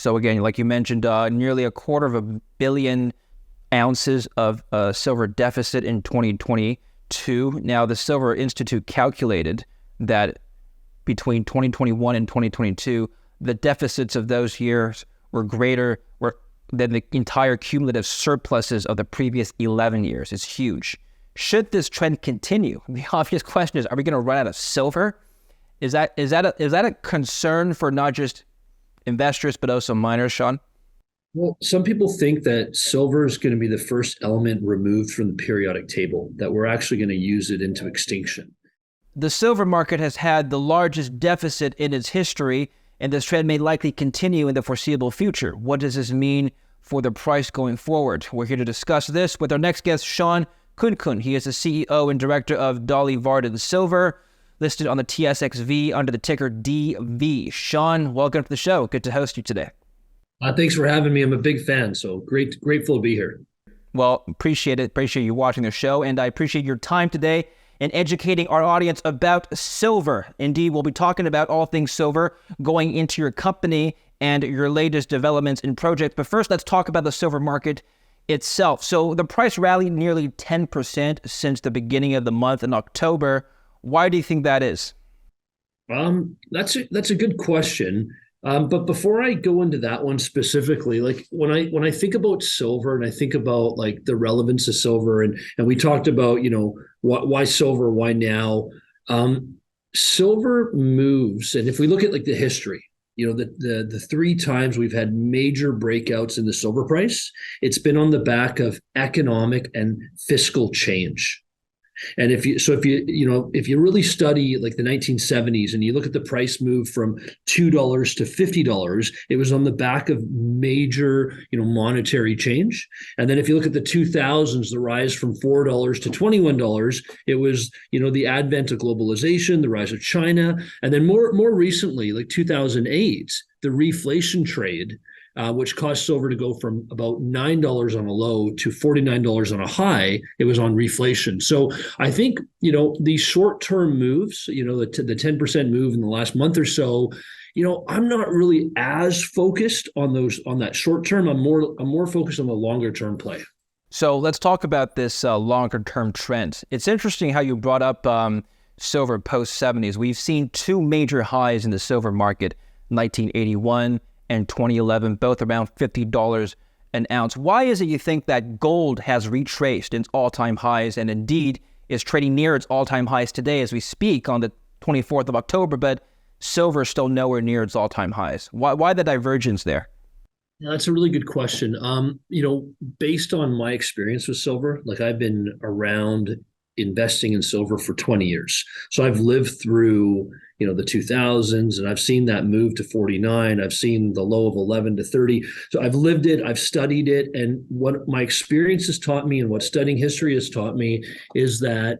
So again, like you mentioned, nearly 250 million ounces of silver deficit in 2022. Now, the Silver Institute calculated that between 2021 and 2022, the deficits of those years were greater than the entire cumulative surpluses of the previous 11 years. It's huge. Should this trend continue, the obvious question is, are we going to run out of silver? Is that a concern for not just investors, but also miners, Shawn? Well, some people think that silver is going to be the first element removed from the periodic table, that we're actually going to use it into extinction. The silver market has had the largest deficit in its history, and this trend may likely continue in the foreseeable future. What does this mean for the price going forward? We're here to discuss this with our next guest, Shawn Khunkhun. He is the CEO and director of Dolly Varden Silver, listed on the TSXV under the ticker DV. Shawn, welcome to the show. Good to host you today. Thanks for having me. I'm a big fan, so grateful to be here. Well, appreciate it. Appreciate you watching the show, and I appreciate your time today in educating our audience about silver. Indeed, we'll be talking about all things silver going into your company and your latest developments and projects. But first, let's talk about the silver market itself. So the price rallied nearly 10% since the beginning of the month in October. Why do you think that is? That's a good question. But before I go into that one specifically, like when I think about silver and I think about like the relevance of silver, and we talked about, why silver, why now? Silver moves, and if we look at like the history, the three times we've had major breakouts in the silver price, it's been on the back of economic and fiscal change. And if you really study like the 1970s and you look at the price move from $2 to $50, it was on the back of major, monetary change. And then if you look at the 2000s, the rise from $4 to $21, it was, the advent of globalization, the rise of China. And then more recently, like 2008, the reflation trade, which caused silver to go from about $9 on a low to $49 on a high. It was on reflation. So I think, these short-term moves, the 10% move in the last month or so, I'm not really as focused on that short term. I'm more focused on the longer term play. So let's talk about this longer term trend. It's interesting how you brought up silver post 70s. We've seen two major highs in the silver market, 1981 and 2011, both around $50 an ounce. Why is it you think that gold has retraced its all-time highs and indeed is trading near its all-time highs today as we speak on the 24th of October, but silver is still nowhere near its all-time highs? Why the divergence there? Yeah, that's a really good question. Based on my experience with silver, like I've been around investing in silver for 20 years. So I've lived through, the 2000s, and I've seen that move to 49. I've seen the low of 11 to 30. So I've lived it, I've studied it. And what my experience has taught me and what studying history has taught me is that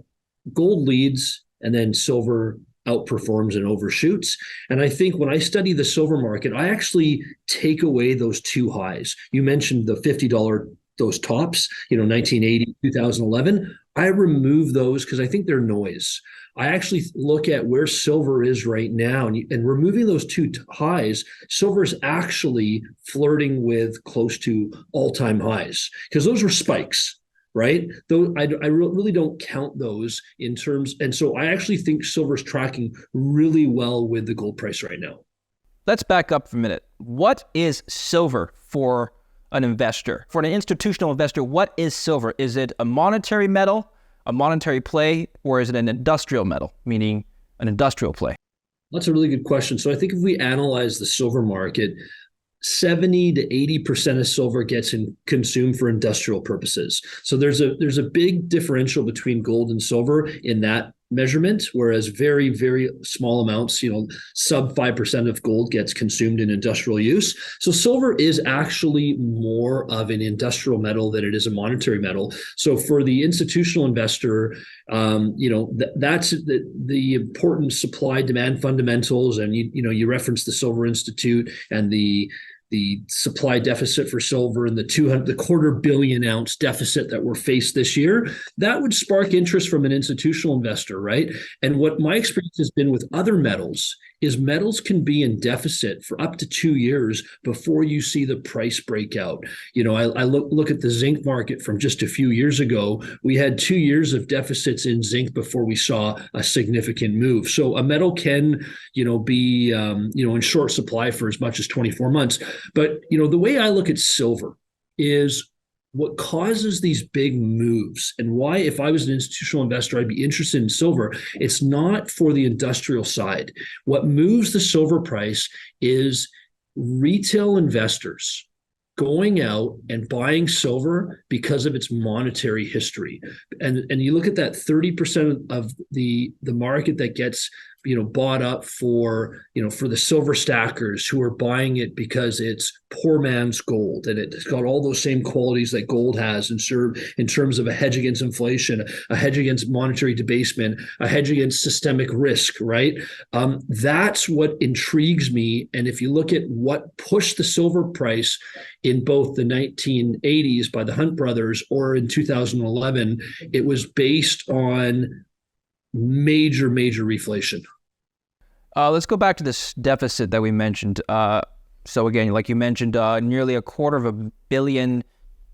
gold leads and then silver outperforms and overshoots. And I think when I study the silver market, I actually take away those two highs. You mentioned the $50, those tops, 1980, 2011. I remove those because I think they're noise. I actually look at where silver is right now, and removing those two highs, silver is actually flirting with close to all-time highs because those were spikes, right? Though I really don't count those in terms, and so I actually think silver's tracking really well with the gold price right now. Let's back up for a minute. What is silver for an investor? For an institutional investor, what is silver? Is it a monetary metal, a monetary play, or is it an industrial metal, meaning an industrial play? That's a really good question. So I think if we analyze the silver market, 70 to 80% of silver gets consumed for industrial purposes. So there's a big differential between gold and silver in that measurement, whereas very, very small amounts, sub 5% of gold gets consumed in industrial use. So silver is actually more of an industrial metal than it is a monetary metal. So for the institutional investor, that's the important supply demand fundamentals. And you reference the Silver Institute and the the supply deficit for silver and the quarter billion ounce deficit that we're faced this year, that would spark interest from an institutional investor, right? And what my experience has been with other metals is metals can be in deficit for up to 2 years before you see the price breakout. I look at the zinc market from just a few years ago. We had 2 years of deficits in zinc before we saw a significant move. So a metal can, be, in short supply for as much as 24 months. But, the way I look at silver is what causes these big moves and why, if I was an institutional investor, I'd be interested in silver. It's not for the industrial side. What moves the silver price is retail investors going out and buying silver because of its monetary history. And you look at that 30% of the market that gets bought up for the silver stackers who are buying it because it's poor man's gold and it's got all those same qualities that gold has in terms of a hedge against inflation, a hedge against monetary debasement, a hedge against systemic risk, right? That's what intrigues me. And if you look at what pushed the silver price in both the 1980s by the Hunt brothers or in 2011, it was based on major reflation. Let's go back to this deficit that we mentioned. So again, like you mentioned, nearly 250 million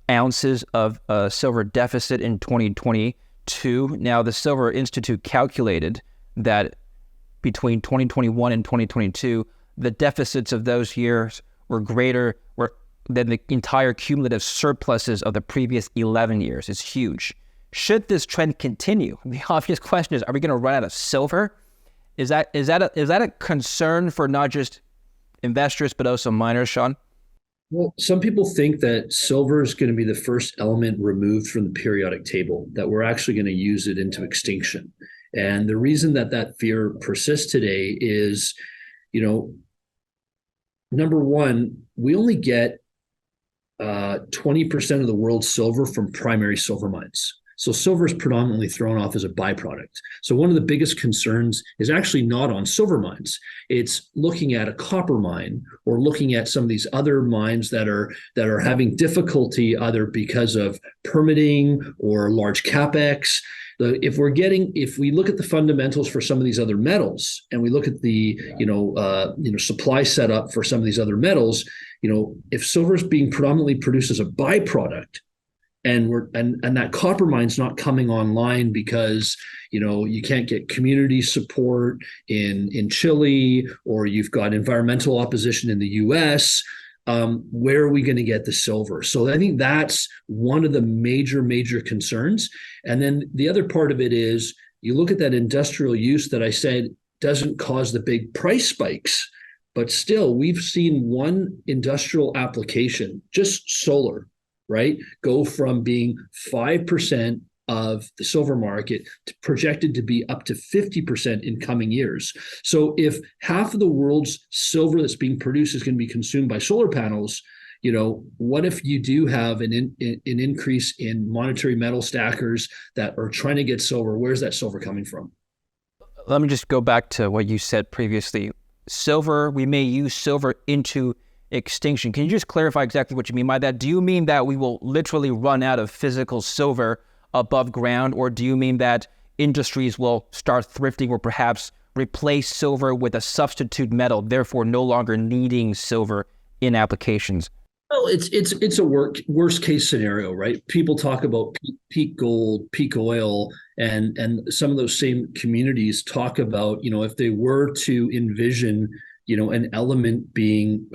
ounces of silver deficit in 2022. Now, the Silver Institute calculated that between 2021 and 2022, the deficits of those years were greater than the entire cumulative surpluses of the previous 11 years. It's huge. Should this trend continue, the obvious question is, are we going to run out of silver? Is that a concern for not just investors, but also miners, Shawn? Well, some people think that silver is going to be the first element removed from the periodic table, that we're actually going to use it into extinction. And the reason that fear persists today is, number one, we only get 20% of the world's silver from primary silver mines. So silver is predominantly thrown off as a byproduct. So one of the biggest concerns is actually not on silver mines. It's looking at a copper mine or looking at some of these other mines that are having difficulty either because of permitting or large capex. If we look at the fundamentals for some of these other metals, and we look at the supply setup for some of these other metals, if silver is being predominantly produced as a byproduct, and that copper mine's not coming online because you can't get community support in Chile, or you've got environmental opposition in the US. Where are we going to get the silver? So I think that's one of the major concerns. And then the other part of it is you look at that industrial use that I said doesn't cause the big price spikes, but still we've seen one industrial application, just solar, right, go from being 5% of the silver market to projected to be up to 50% in coming years. So if half of the world's silver that's being produced is going to be consumed by solar panels, what if you do have an increase in monetary metal stackers that are trying to get silver? Where's that silver coming from? Let me just go back to what you said previously. Silver, we may use silver into extinction. Can you just clarify exactly what you mean by that? Do you mean that we will literally run out of physical silver above ground, or do you mean that industries will start thrifting or perhaps replace silver with a substitute metal, therefore no longer needing silver in applications? Well, it's a worst case scenario, right? People talk about peak gold, peak oil, and some of those same communities talk about, if they were to envision an element being,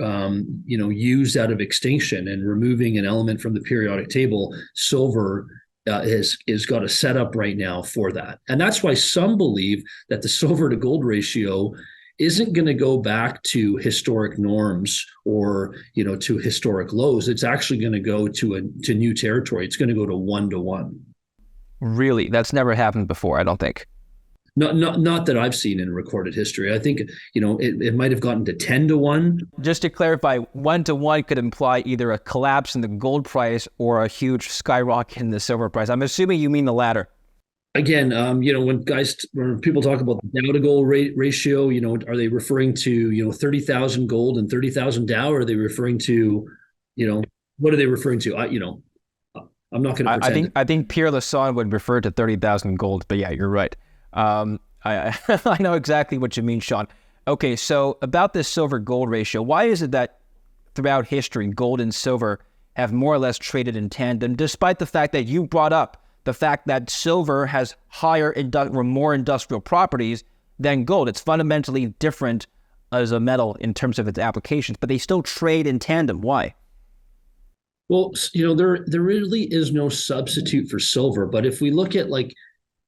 used out of extinction and removing an element from the periodic table, silver is got a setup right now for that. And that's why some believe that the silver to gold ratio isn't going to go back to historic norms or, to historic lows. It's actually going to go to new territory. It's going to go to 1-to-1. Really? That's never happened before, I don't think. Not that I've seen in recorded history. I think, it might have gotten to 10-to-1. Just to clarify, 1-to-1 could imply either a collapse in the gold price or a huge skyrocket in the silver price. I'm assuming you mean the latter. Again, when people talk about the Dow to gold ratio, are they referring to 30,000 gold and 30,000 Dow, or are they referring to, you know, what are they referring to? I'm not going to pretend. I think Pierre Lassonde would refer to 30,000 gold, but yeah, you're right. I know exactly what you mean, Shawn. Okay, so about this silver gold ratio, why is it that throughout history, gold and silver have more or less traded in tandem, despite the fact that you brought up the fact that silver has more industrial properties than gold? It's fundamentally different as a metal in terms of its applications, but they still trade in tandem. Why? Well, there really is no substitute for silver. But if we look at like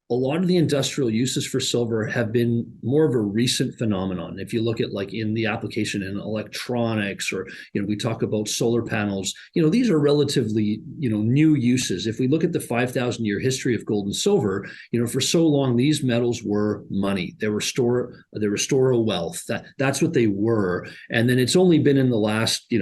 a lot of the industrial uses for silver have been more of a recent phenomenon. If you look at like in the application in electronics, or we talk about solar panels, these are relatively new uses. If we look at the 5,000-year history of gold and silver, for so long these metals were money. They were store of wealth. That's what they were. And then it's only been in the last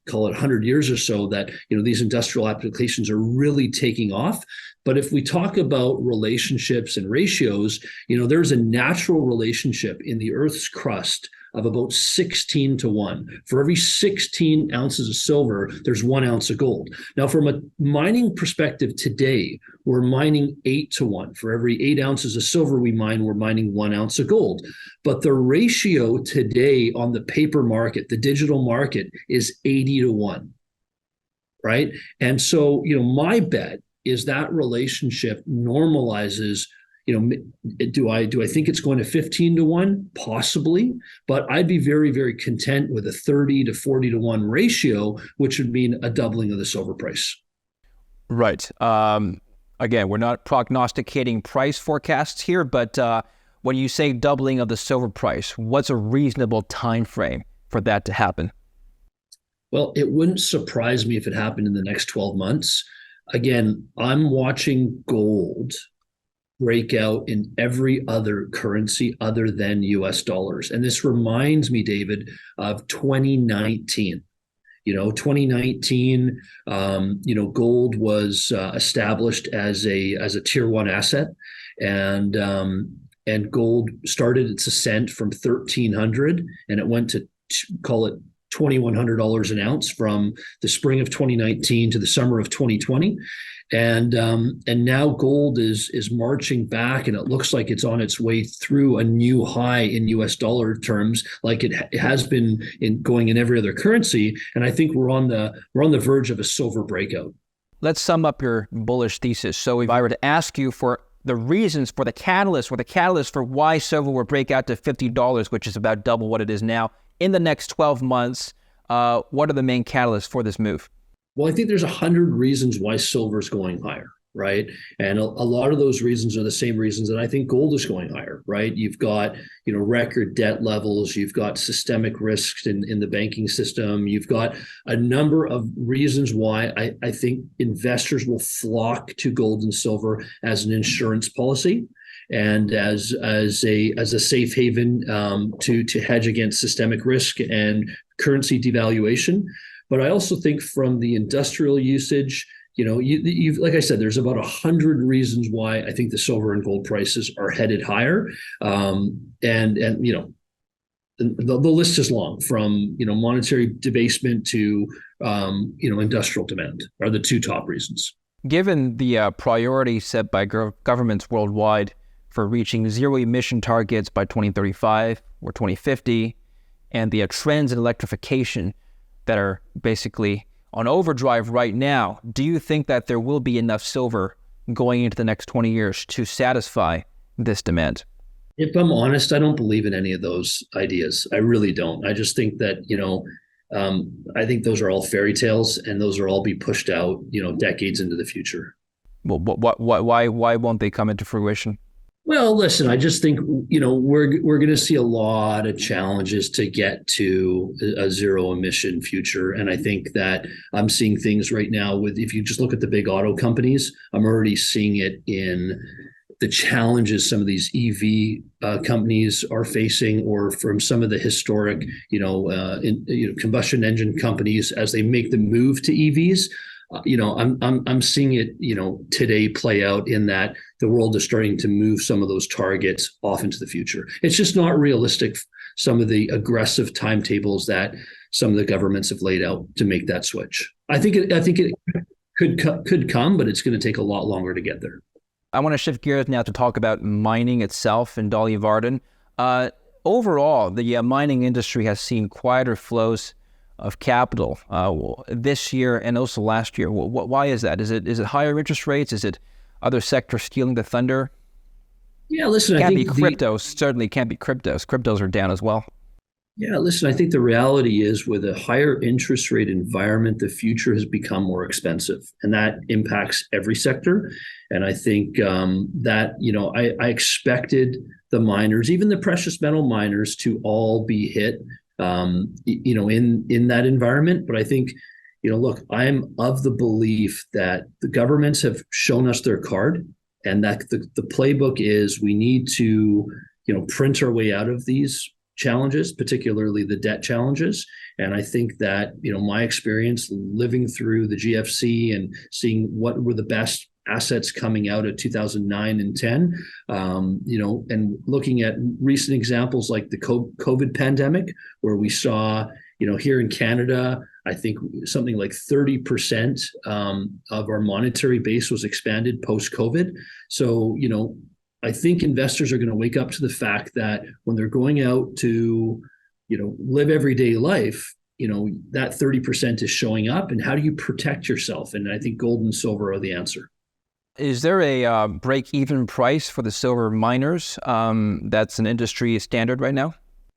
call it 100 years or so that these industrial applications are really taking off. But if we talk about relationships and ratios, there's a natural relationship in the Earth's crust of about 16 to 1. For every 16 ounces of silver, there's 1 ounce of gold. Now, from a mining perspective today, we're mining 8 to 1. For every 8 ounces of silver we mine, we're mining 1 ounce of gold. But the ratio today on the paper market, the digital market, is 80 to 1, right? And so, my bet is that relationship normalizes. Do I think it's going to 15 to 1? Possibly, but I'd be very, very content with a 30 to 40 to 1 ratio, which would mean a doubling of the silver price. Right. Again, we're not prognosticating price forecasts here, but when you say doubling of the silver price, what's a reasonable time frame for that to happen? Well, it wouldn't surprise me if it happened in the next 12 months. Again, I'm watching gold break out in every other currency other than US dollars. And this reminds me, David, of 2019. 2019, gold was established as a tier one asset, and gold started its ascent from 1,300, and it went to call it $2,100 an ounce from the spring of 2019 to the summer of 2020. And now gold is marching back, and it looks like it's on its way through a new high in US dollar terms, like it has been going in every other currency. And I think we're on the verge of a silver breakout. Let's sum up your bullish thesis. So if I were to ask you for the reasons, for the catalyst for why silver will break out to $50, which is about double what it is now, in the next 12 months, what are the main catalysts for this move? Well, I think there's 100 reasons why silver is going higher, right? And a lot of those reasons are the same reasons that I think gold is going higher, right? You've got, record debt levels. You've got systemic risks in the banking system. You've got a number of reasons why I think investors will flock to gold and silver as an insurance policy and as a safe haven to hedge against systemic risk and currency devaluation. But I also think from the industrial usage, you've like I said, there's about 100 reasons why I think the silver and gold prices are headed higher, and the list is long, from monetary debasement to industrial demand are the two top reasons. Given the priority set by governments worldwide for reaching zero emission targets by 2035 or 2050, and the trends in electrification that are basically on overdrive right now, do you think that there will be enough silver going into the next 20 years to satisfy this demand? If I'm honest, I don't believe in any of those ideas. I really don't. I just think that, I think those are all fairy tales, and those will all be pushed out, decades into the future. Well, why won't they come into fruition? Well, listen, I just think, we're going to see a lot of challenges to get to a zero emission future. And I think that I'm seeing things right now if you just look at the big auto companies, I'm already seeing it in the challenges some of these EV companies are facing, or from some of the historic, combustion engine companies as they make the move to EVs. I'm seeing it, today play out in that the world is starting to move some of those targets off into the future. It's just not realistic. Some of the aggressive timetables that some of the governments have laid out to make that switch. I think it could come, but it's going to take a lot longer to get there. I want to shift gears now to talk about mining itself in Dolly Varden. Overall, the mining industry has seen quieter flows of capital this year and also last year. Why is that? Is it higher interest rates? Is it other sectors stealing the thunder? Yeah, listen, I Can't be think cryptos. Certainly can't be cryptos. Cryptos are down as well. yeah, listen, I think the reality is with a higher interest rate environment, the future has become more expensive, and that impacts every sector. And I think that, I expected the miners, even the precious metal miners, to all be hit, in that environment. But I think, look, I'm of the belief that the governments have shown us their card, and that the playbook is we need to, print our way out of these challenges, particularly the debt challenges. And I think that, my experience living through the GFC and seeing what were the best assets coming out of 2009 and 10, and looking at recent examples like the COVID pandemic, where we saw, here in Canada, I think something like 30% of our monetary base was expanded post-COVID. So, I think investors are going to wake up to the fact that when they're going out to, live everyday life, that 30% is showing up. And how do you protect yourself? And I think gold and silver are the answer. Is there a break-even price for the silver miners that's an industry standard right now?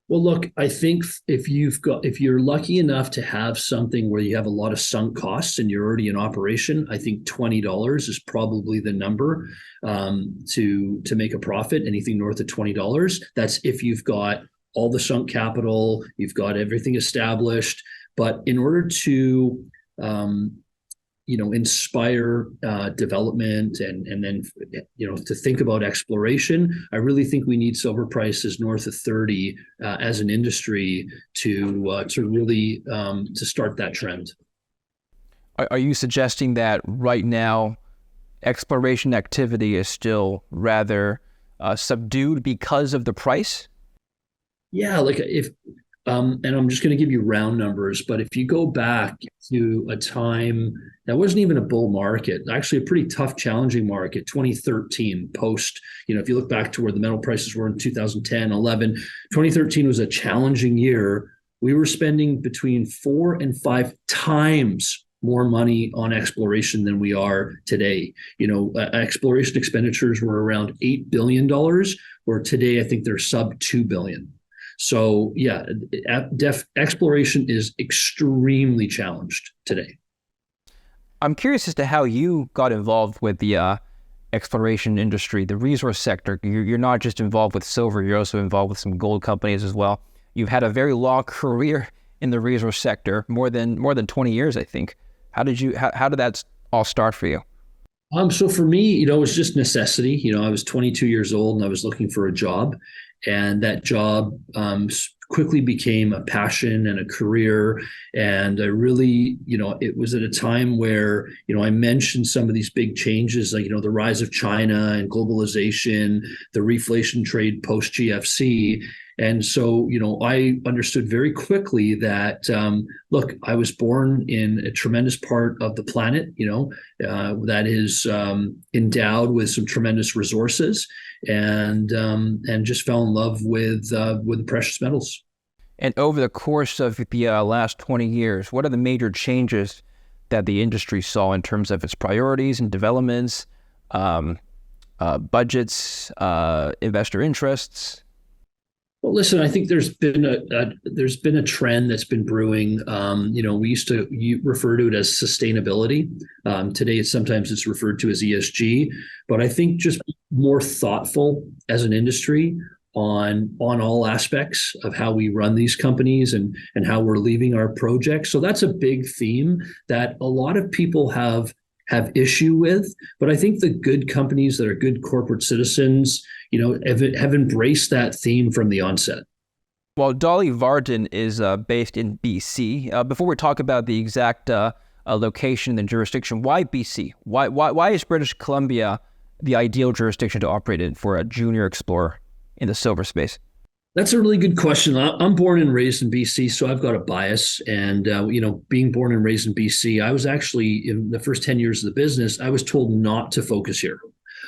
Well, look, I think if you're lucky enough to have something where you have a lot of sunk costs and you're already in operation, I think $20 is probably the number to make a profit. Anything north of $20, that's if you've got all the sunk capital, you've got everything established. But in order to inspire development and then, to think about exploration, I really think we need silver prices north of 30 as an industry to really to start that trend. Are you suggesting that right now exploration activity is still rather subdued because of the price? Yeah, like if and I'm just going to give you round numbers, but if you go back to a time that wasn't even a bull market, actually a pretty tough, challenging market, 2013 post, if you look back to where the metal prices were in 2010, 11, 2013 was a challenging year. We were spending between 4 and 5 times more money on exploration than we are today. Exploration expenditures were around $8 billion, where today I think they're sub $2 billion. So yeah, exploration is extremely challenged today. I'm curious as to how you got involved with the exploration industry, the resource sector. You're not just involved with silver, you're also involved with some gold companies as well. You've had a very long career in the resource sector, more than 20 years, I think. How did that all start for you? So for me, it was just necessity. I was 22 years old and I was looking for a job. And that job quickly became a passion and a career. And I really, it was at a time where, I mentioned some of these big changes, like, the rise of China and globalization, the reflation trade post GFC. And so, I understood very quickly that, look, I was born in a tremendous part of the planet, that is endowed with some tremendous resources, and just fell in love with the precious metals. And over the course of the last 20 years, what are the major changes that the industry saw in terms of its priorities and developments, budgets, investor interests? Well, listen, I think there's been a trend that's been brewing. We used to refer to it as sustainability. Today, sometimes it's referred to as ESG. But I think just more thoughtful as an industry on all aspects of how we run these companies and how we're leaving our projects. So that's a big theme that a lot of people have issue with. But I think the good companies that are good corporate citizens, have embraced that theme from the onset. Well, Dolly Varden is based in BC. Before we talk about the exact location and jurisdiction. Why BC? Why is British Columbia the ideal jurisdiction to operate in for a junior explorer in the silver space? That's a really good question. I'm born and raised in BC, so I've got a bias. And, being born and raised in BC, I was actually, in the first 10 years of the business, I was told not to focus here.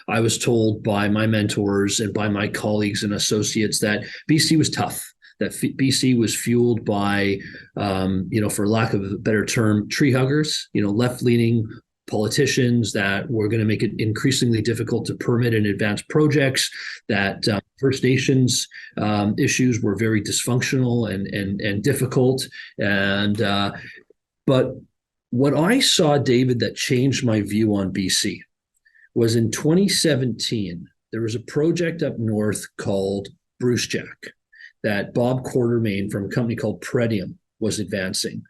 I was told by my mentors and by my colleagues and associates that BC was tough, that BC was fueled by, for lack of a better term, tree huggers, left-leaning politicians that were going to make it increasingly difficult to permit and advance projects, that First Nations issues were very dysfunctional and difficult. But what I saw, David, that changed my view on BC was in 2017, there was a project up north called Brucejack that Bob Quartermain from a company called Pretium was advancing.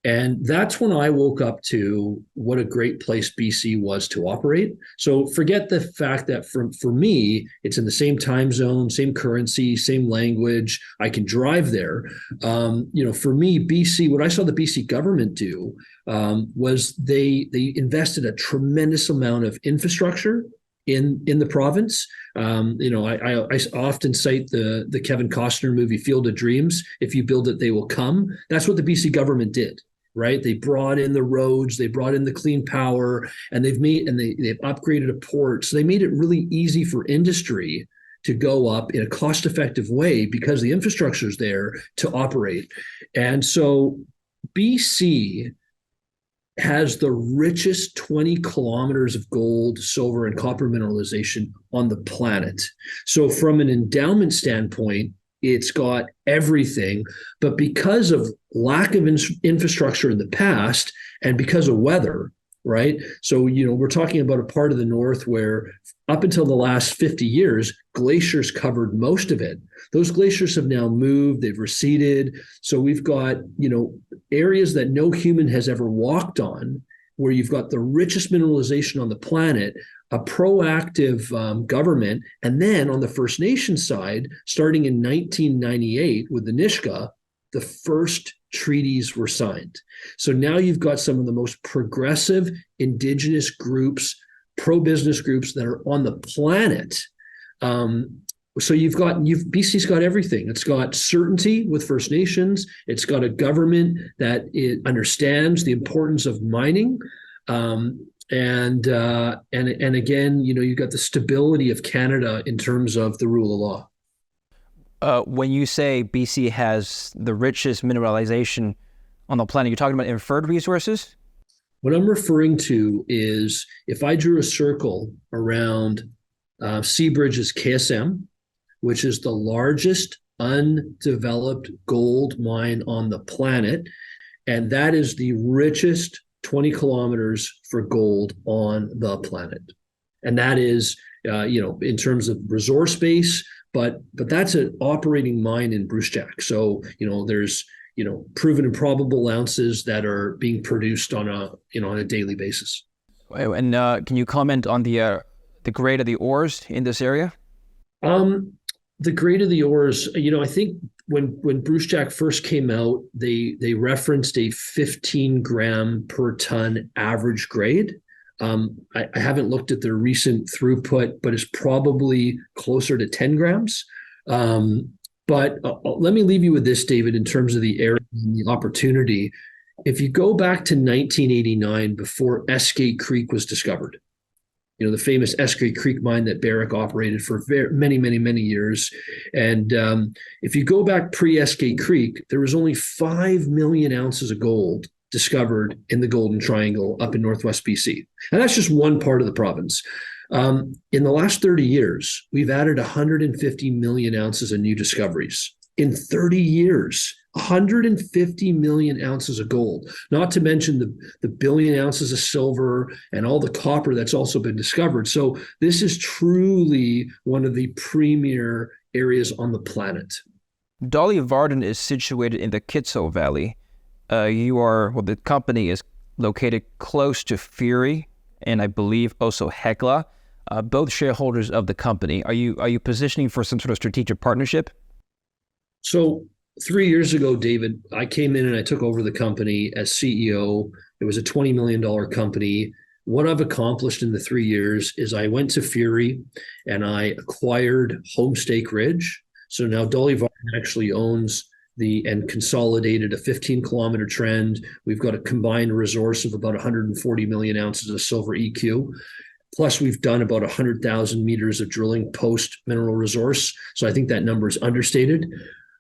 And that's when I woke up to what a great place BC was to operate. So forget the fact that for me, it's in the same time zone, same currency, same language. I can drive there. For me, BC, what I saw the BC government do was they invested a tremendous amount of infrastructure in the province. I often cite the Kevin Costner movie Field of Dreams. If you build it, they will come. That's what the BC government did. Right, they brought in the roads, they brought in the clean power, and they've upgraded a port. So they made it really easy for industry to go up in a cost-effective way because the infrastructure is there to operate. And so BC has the richest 20 kilometers of gold, silver, and copper mineralization on the planet. So from an endowment standpoint, it's got everything, but because of lack of infrastructure in the past and because of weather, right? So, we're talking about a part of the north where up until the last 50 years, glaciers covered most of it. Those glaciers have now moved, they've receded. So we've got, areas that no human has ever walked on, where you've got the richest mineralization on the planet, a proactive government. And then on the First Nation side, starting in 1998 with the Nisga'a, the first treaties were signed. So now you've got some of the most progressive Indigenous groups, pro-business groups that are on the planet. So BC's got everything. It's got certainty with First Nations. It's got a government that understands the importance of mining. And again, you've got the stability of Canada in terms of the rule of law. When you say BC has the richest mineralization on the planet, you're talking about inferred resources? What I'm referring to is if I drew a circle around Seabridge's KSM, which is the largest undeveloped gold mine on the planet, and that is the richest 20 kilometers for gold on the planet. And that is, in terms of resource base, but that's an operating mine in Brucejack. So, there's, proven and probable ounces that are being produced on a daily basis. And can you comment on the grade of the ores in this area? The grade of the ores, I think when Brucejack first came out, they referenced a 15 gram per ton average grade. I haven't looked at their recent throughput, but it's probably closer to 10 grams. But let me leave you with this, David, in terms of the area and the opportunity. If you go back to 1989, before Eskay Creek was discovered, the famous Eskay Creek mine that Barrick operated for many, many, many years. And if you go back pre-Eskay Creek, there was only 5 million ounces of gold discovered in the Golden Triangle up in Northwest BC. And that's just one part of the province. In the last 30 years, we've added 150 million ounces of new discoveries. In 30 years, 150 million ounces of gold, not to mention the billion ounces of silver and all the copper that's also been discovered. So this is truly one of the premier areas on the planet. Dolly Varden is situated in the Kitso Valley. The company is located close to Fury and I believe also Hecla, both shareholders of the company. Are you positioning for some sort of strategic partnership? So 3 years ago, David, I came in and I took over the company as CEO It was a $20 million company. What I've accomplished in the 3 years is I went to Fury and I acquired Homestake Ridge. So now Dolly Varden actually owns and consolidated a 15-kilometer trend. We've got a combined resource of about 140 million ounces of silver EQ. Plus, we've done about 100,000 meters of drilling post mineral resource. So I think that number is understated.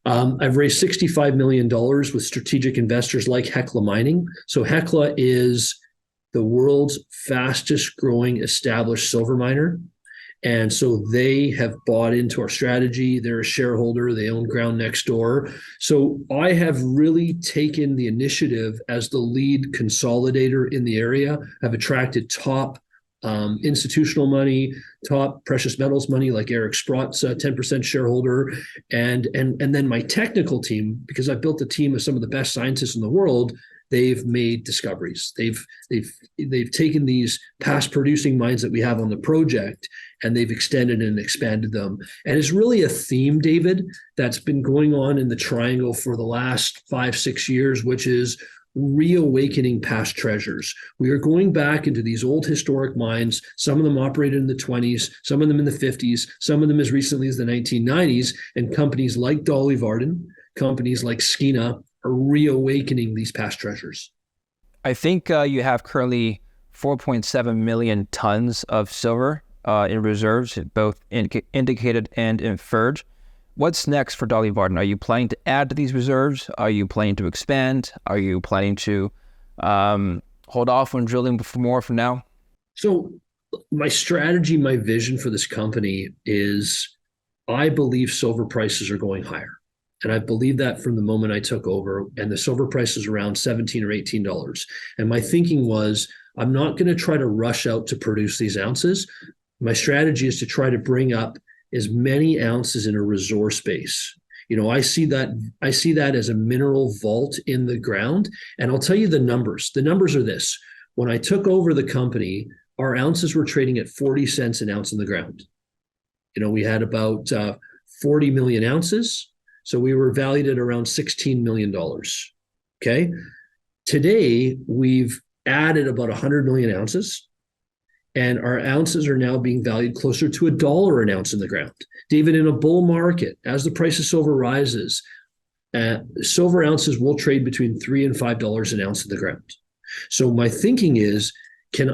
I've raised $65 million with strategic investors like Hecla Mining. So Hecla is the world's fastest growing established silver miner. And so they have bought into our strategy. They're a shareholder. They own ground next door. So I have really taken the initiative as the lead consolidator in the area. I've attracted top institutional money, top precious metals money, like Eric Sprott's 10% shareholder, and then my technical team, because I've built a team of some of the best scientists in the world. They've made discoveries. They've taken these past producing mines that we have on the project, and they've extended and expanded them. And it's really a theme, David, that's been going on in the Triangle for the last 5-6 years, which is reawakening past treasures. We are going back into these old historic mines. Some of them operated in the 20s, some of them in the 50s, some of them as recently as the 1990s. And companies like Dolly Varden, companies like Skeena are reawakening these past treasures. I think you have currently 4.7 million tons of silver in reserves, both indicated and inferred. What's next for Dolly Varden? Are you planning to add to these reserves? Are you planning to expand? Are you planning to hold off on drilling for more for now? So my strategy, my vision for this company is I believe silver prices are going higher. And I believe that from the moment I took over, and the silver price is around $17 or $18. And my thinking was, I'm not going to try to rush out to produce these ounces. My strategy is to try to bring up as many ounces in a resource base. I see that as a mineral vault in the ground. And I'll tell you the numbers. The numbers are this. When I took over the company, our ounces were trading at 40 cents an ounce in the ground. We had about 40 million ounces. So we were valued at around $16 million. Okay. Today, we've added about 100 million ounces, and our ounces are now being valued closer to $1 an ounce in the ground. David, in a bull market, as the price of silver rises, silver ounces will trade between $3 and $5 an ounce in the ground. So my thinking is,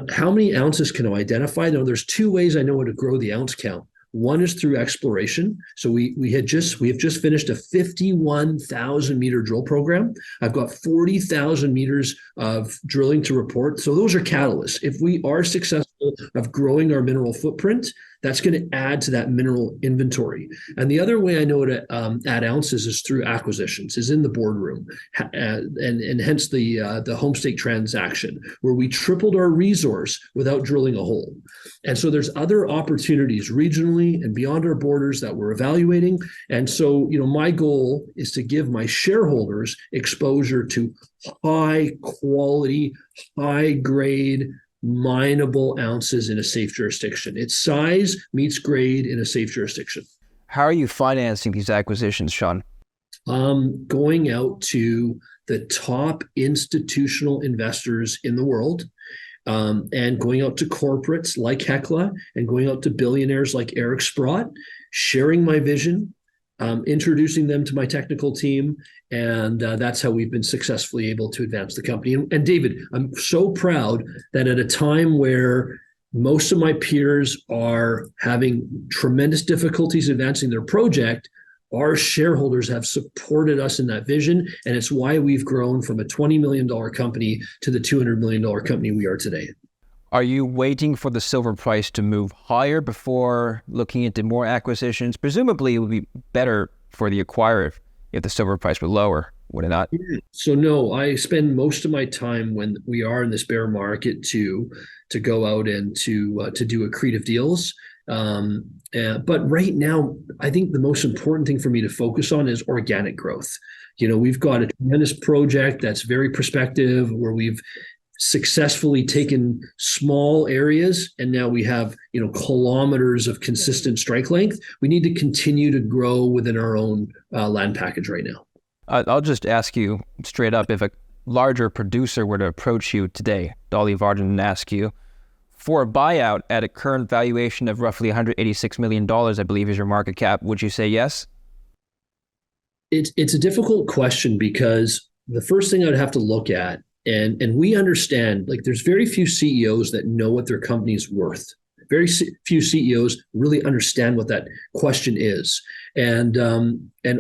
how many ounces can I identify? Now, there's two ways I know how to grow the ounce count. One is through exploration. So we have just finished a 51,000 meter drill program. I've got 40,000 meters of drilling to report. So those are catalysts. If we are successful of growing our mineral footprint, that's going to add to that mineral inventory. And the other way I know to add ounces is through acquisitions, is in the boardroom, and hence the Homestake transaction, where we tripled our resource without drilling a hole. And so there's other opportunities regionally and beyond our borders that we're evaluating. And so, my goal is to give my shareholders exposure to high quality, high grade, mineable ounces in a safe jurisdiction. It's size meets grade in a safe jurisdiction. How are you financing these acquisitions, Shawn? Going out to the top institutional investors in the world, and going out to corporates like Hecla, and going out to billionaires like Eric Sprott, sharing my vision, introducing them to my technical team, and that's how we've been successfully able to advance the company. And David, I'm so proud that at a time where most of my peers are having tremendous difficulties advancing their project, our shareholders have supported us in that vision, and it's why we've grown from a $20 million company to the $200 million company we are today. Are you waiting for the silver price to move higher before looking into more acquisitions? Presumably, it would be better for the acquirer if the silver price were lower, would it not? So no, I spend most of my time when we are in this bear market to go out and to do accretive deals. But right now, I think the most important thing for me to focus on is organic growth. We've got a tremendous project that's very prospective, where we've successfully taken small areas, and now we have kilometers of consistent strike length. We need to continue to grow within our own land package right now. I'll just ask you straight up, if larger producer were to approach you today, Dolly Varden, and ask you for a buyout at a current valuation of roughly $186 million, I believe is your market cap, would you say yes? It's a difficult question because the first thing I'd have to look at, and we understand, like, there's very few CEOs that know what their company's worth. Very few CEOs really understand what that question is. And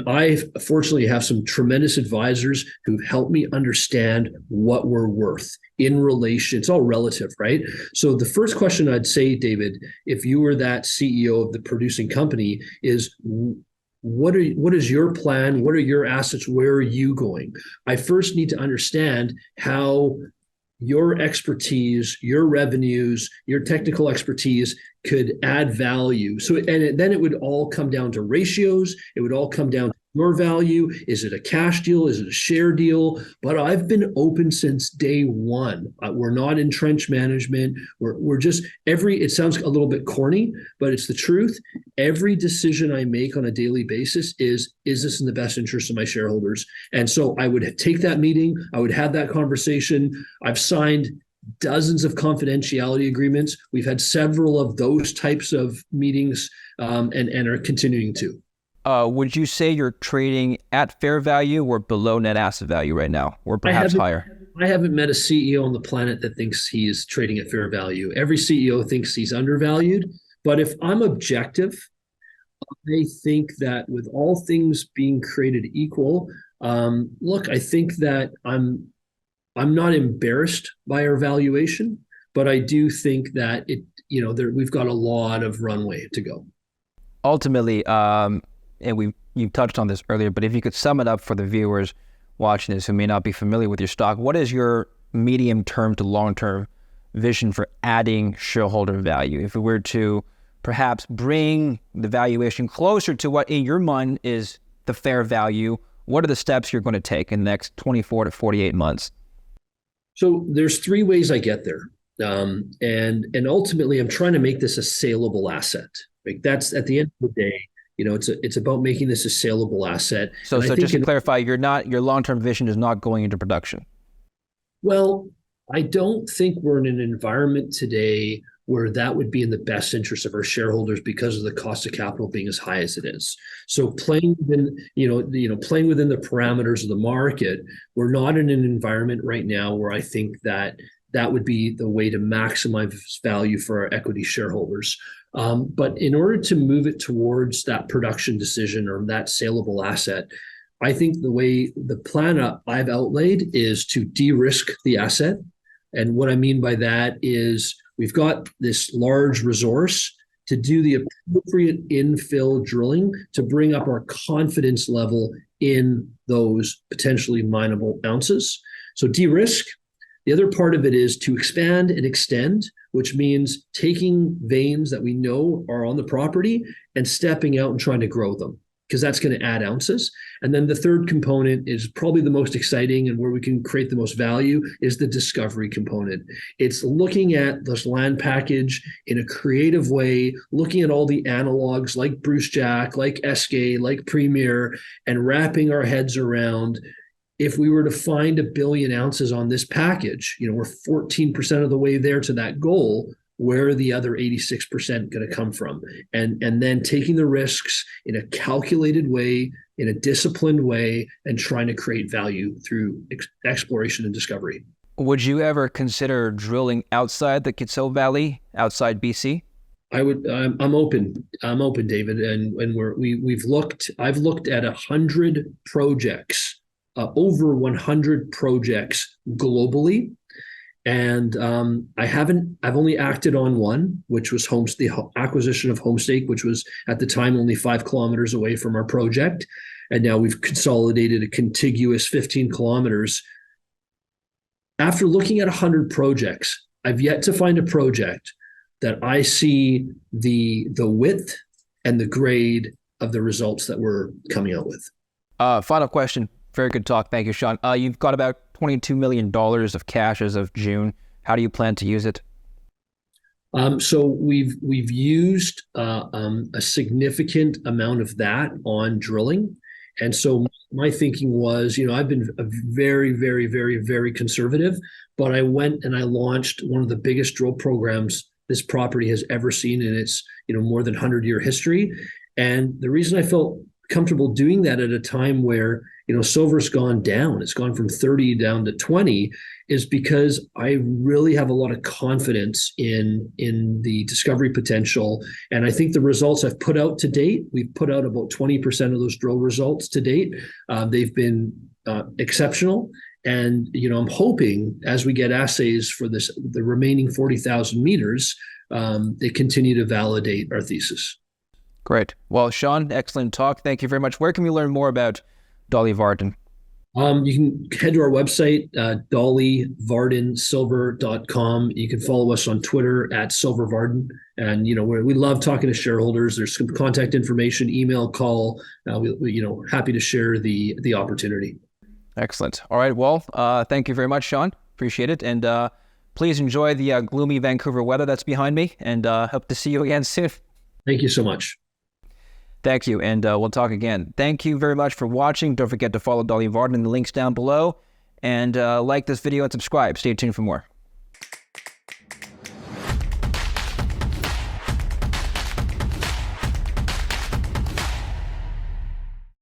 I fortunately have some tremendous advisors who've helped me understand what we're worth in relation. It's all relative, right? So the first question I'd say, David, if you were that CEO of the producing company, is what is your plan? What are your assets? Where are you going? I first need to understand how your expertise, your revenues, your technical expertise could add value. So, then it would all come down to ratios. It would all come down to your value. Is it a cash deal? Is it a share deal? But I've been open since day one. We're not in trench management. We're just it sounds a little bit corny, but it's the truth. Every decision I make on a daily basis is this in the best interest of my shareholders? And so I would take that meeting. I would have that conversation. I've signed dozens of confidentiality agreements. We've had several of those types of meetings, and are continuing to. Would you say you're trading at fair value or below net asset value right now, or perhaps higher? I haven't met a CEO on the planet that thinks he is trading at fair value. Every CEO thinks he's undervalued. But if I'm objective, I think that with all things being created equal, look, I think that I'm not embarrassed by our valuation, but I do think that we've got a lot of runway to go. Ultimately, and you touched on this earlier, but if you could sum it up for the viewers watching this who may not be familiar with your stock, what is your medium-term to long-term vision for adding shareholder value? If we were to perhaps bring the valuation closer to what in your mind is the fair value, what are the steps you're going to take in the next 24 to 48 months? So there's three ways I get there. And ultimately, I'm trying to make this a saleable asset. Like, that's at the end of the day, it's about making this a saleable asset. So just to clarify, your long-term vision is not going into production. Well, I don't think we're in an environment today where that would be in the best interest of our shareholders because of the cost of capital being as high as it is. So playing within the parameters of the market, we're not in an environment right now where I think that would be the way to maximize value for our equity shareholders. But in order to move it towards that production decision or that saleable asset, I think the plan I've outlaid is to de-risk the asset. And what I mean by that is we've got this large resource to do the appropriate infill drilling to bring up our confidence level in those potentially mineable ounces. So de-risk. The other part of it is to expand and extend, which means taking veins that we know are on the property and stepping out and trying to grow them, because that's going to add ounces. And then the third component is probably the most exciting and where we can create the most value is the discovery component. It's looking at this land package in a creative way, looking at all the analogs like Bruce Jack, like SK, like Premier, and wrapping our heads around, if we were to find 1 billion ounces on this package, we're 14% of the way there to that goal. Where are the other 86% going to come from? And then taking the risks in a calculated way, in a disciplined way, and trying to create value through exploration and discovery. Would you ever consider drilling outside the Kitso Valley, outside BC? I would. I'm open. I'm open, David. And we've looked. I've looked at 100 projects. Over 100 projects globally. And I've only acted on one, which was the acquisition of Homestake, which was at the time only 5 kilometers away from our project. And now we've consolidated a contiguous 15 kilometers. After looking at 100 projects, I've yet to find a project that I see the width and the grade of the results that we're coming out with. Final question. Very good talk. Thank you, Shawn. You've got about $22 million of cash as of June. How do you plan to use it? So we've used a significant amount of that on drilling, And so my thinking was, I've been a very, very, very, very conservative, but I went and I launched one of the biggest drill programs this property has ever seen in its, more than 100-year history. And the reason I felt comfortable doing that at a time where, silver's gone down, it's gone from 30 down to 20, is because I really have a lot of confidence in the discovery potential. And I think the results I've put out to date, we've put out about 20% of those drill results to date. They've been exceptional. And, I'm hoping as we get assays for the remaining 40,000 meters, they continue to validate our thesis. Great. Well, Shawn, excellent talk. Thank you very much. Where can we learn more about Dolly Varden? You can head to our website, dollyvardensilver.com. You can follow us on Twitter at silvervarden. And, we love talking to shareholders. There's some contact information, email, call. Happy to share the opportunity. Excellent. All right. Well, thank you very much, Shawn. Appreciate it. And please enjoy the gloomy Vancouver weather that's behind me, and hope to see you again soon. Thank you so much. Thank you, and we'll talk again. Thank you very much for watching. Don't forget to follow Dolly Varden in the links down below, and like this video and subscribe. Stay tuned for more.